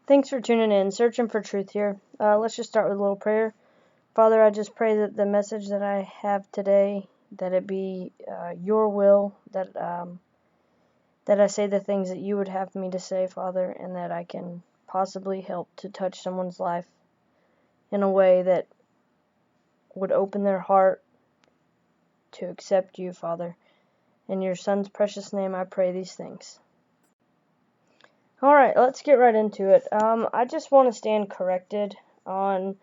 Thanks for tuning in, searching for truth here. Let's just start with a little prayer. Father, I just pray that the message that I have today, that it be your will, that I say the things that you would have me to say, Father, and that I can possibly help to touch someone's life in a way that would open their heart to accept you, Father. In your Son's precious name, I pray these things. Alright, let's get right into it. I just want to stand corrected on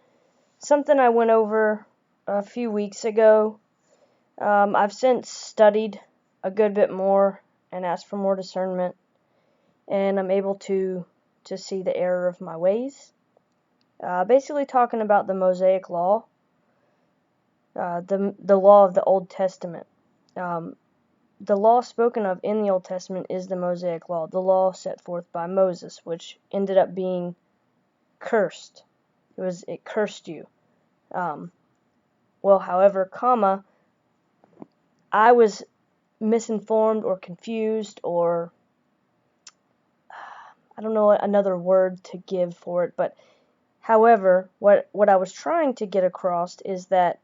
something I went over a few weeks ago. I've since studied a good bit more and asked for more discernment, and I'm able to see the error of my ways. Basically talking about the Mosaic Law, the law of the Old Testament. The law spoken of in the Old Testament is the Mosaic Law, the law set forth by Moses, which ended up being cursed. It cursed you. However, I was misinformed or confused, or I don't know another word to give for it, but however, what I was trying to get across is that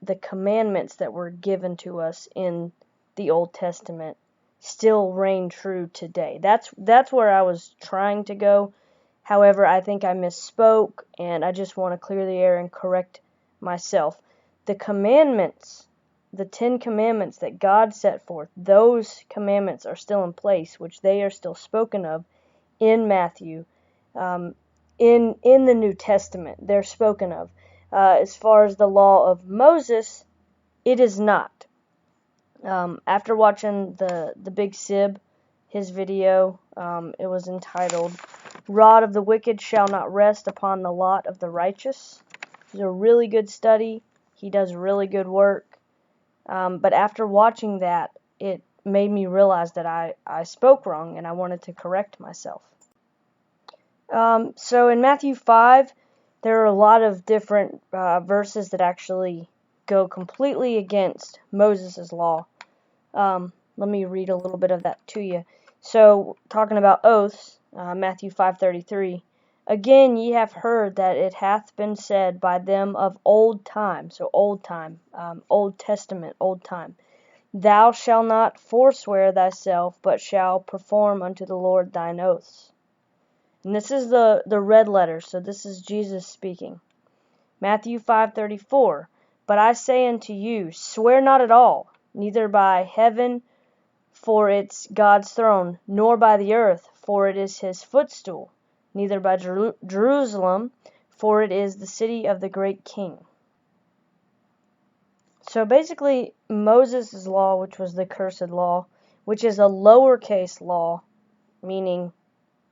the commandments that were given to us in the Old Testament still reign true today. That's where I was trying to go. However, I think I misspoke, and I just want to clear the air and correct myself. The commandments, the 10 commandments that God set forth, those commandments are still in place, which they are still spoken of in Matthew. In the New Testament, they're spoken of. As far as the law of Moses, it is not. After watching the Big Sib, his video, it was entitled, "Rod of the Wicked Shall Not Rest Upon the Lot of the Righteous." It's a really good study. He does really good work. But after watching that, it made me realize that I spoke wrong, and I wanted to correct myself. So in Matthew 5, there are a lot of different verses that actually go completely against Moses' law. Let me read a little bit of that to you. So, talking about oaths, Matthew 5:33, "Again ye have heard that it hath been said by them of old time," so old time, Old Testament, old time, "Thou shalt not forswear thyself, but shalt perform unto the Lord thine oaths." And this is the red letter, so this is Jesus speaking. Matthew 5:34, "But I say unto you, swear not at all, neither by heaven, for it's God's throne, nor by the earth, for it is his footstool, neither by Jerusalem, for it is the city of the great king." So basically, Moses' law, which was the cursed law, which is a lowercase law, meaning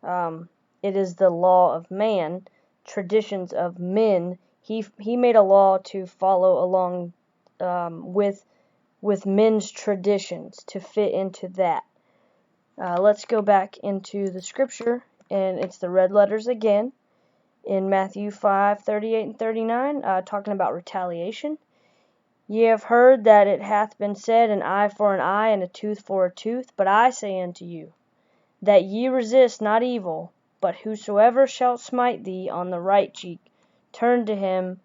it is the law of man, traditions of men. He made a law to follow along with men's traditions to fit into that. Let's go back into the scripture, and it's the red letters again in Matthew 5:38 and 39, talking about retaliation. "Ye have heard that it hath been said, an eye for an eye, and a tooth for a tooth. But I say unto you, that ye resist not evil, but whosoever shall smite thee on the right cheek, turn to him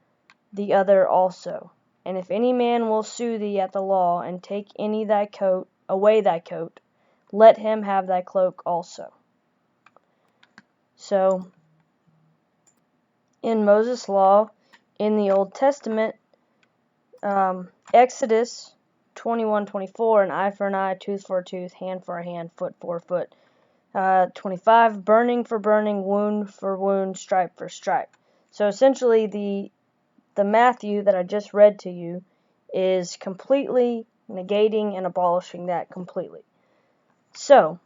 the other also. And if any man will sue thee at the law, and take away thy coat, let him have thy cloak also." So, in Moses' law, in the Old Testament, Exodus 21:24, "An eye for an eye, tooth for a tooth, hand for a hand, foot for a foot." 25, "Burning for burning, wound for wound, stripe for stripe." So essentially, the Matthew that I just read to you is completely negating and abolishing that completely. So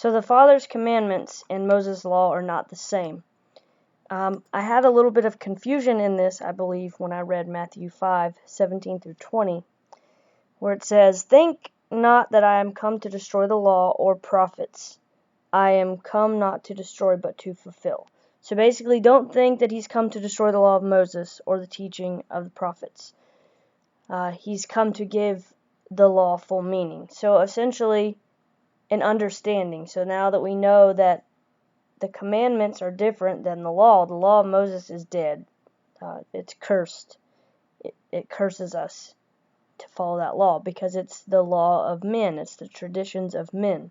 the Father's commandments and Moses' law are not the same. I had a little bit of confusion in this, I believe, when I read Matthew 5:17 through 20, where it says, "Think not that I am come to destroy the law or prophets. I am come not to destroy, but to fulfill." So basically, don't think that he's come to destroy the law of Moses or the teaching of the prophets. He's come to give the law full meaning. So essentially, an understanding. So now that we know that the commandments are different than the law. The law of Moses is dead. It's cursed. It curses us to follow that law because it's the law of men. It's the traditions of men.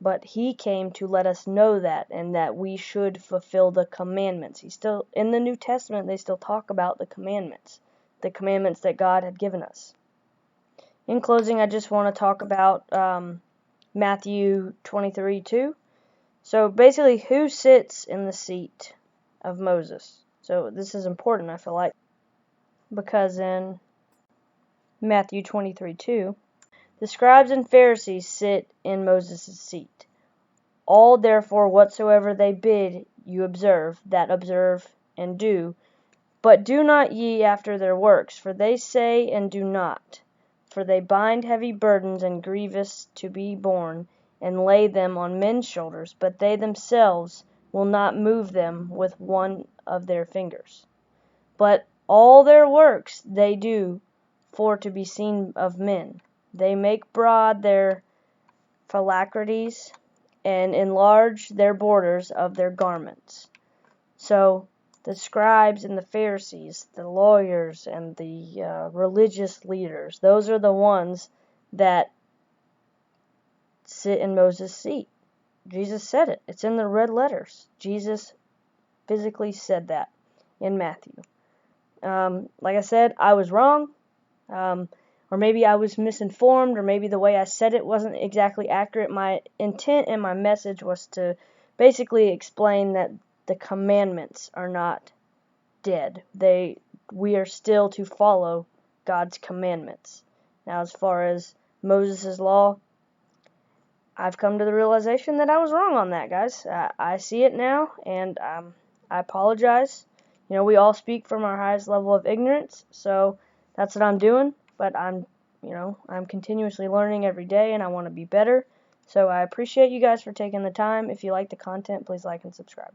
But he came to let us know that, and that we should fulfill the commandments. He's still in the New Testament. They still talk about the commandments that God had given us. In closing, I just want to talk about Matthew 23:2. So basically, who sits in the seat of Moses? So this is important, I feel like, because in Matthew 23:2, the scribes and Pharisees sit in Moses' seat. All therefore whatsoever they bid you observe, that observe and do. But do not ye after their works, for they say and do not. For they bind heavy burdens and grievous to be borne, and lay them on men's shoulders, but they themselves will not move them with one of their fingers. But all their works they do for to be seen of men. They make broad their phylacteries, and enlarge their borders of their garments. So the scribes and the Pharisees, the lawyers and the religious leaders, those are the ones that sit in Moses' seat. Jesus said it. It's in the red letters. Jesus physically said that in Matthew. Like I said, I was wrong. Or maybe I was misinformed, or maybe the way I said it wasn't exactly accurate. My intent and my message was to basically explain that the commandments are not dead. We are still to follow God's commandments. Now, as far as Moses' law, I've come to the realization that I was wrong on that, guys. I see it now, and I apologize. We all speak from our highest level of ignorance, so that's what I'm doing. But I'm continuously learning every day, and I want to be better. So I appreciate you guys for taking the time. If you like the content, please like and subscribe.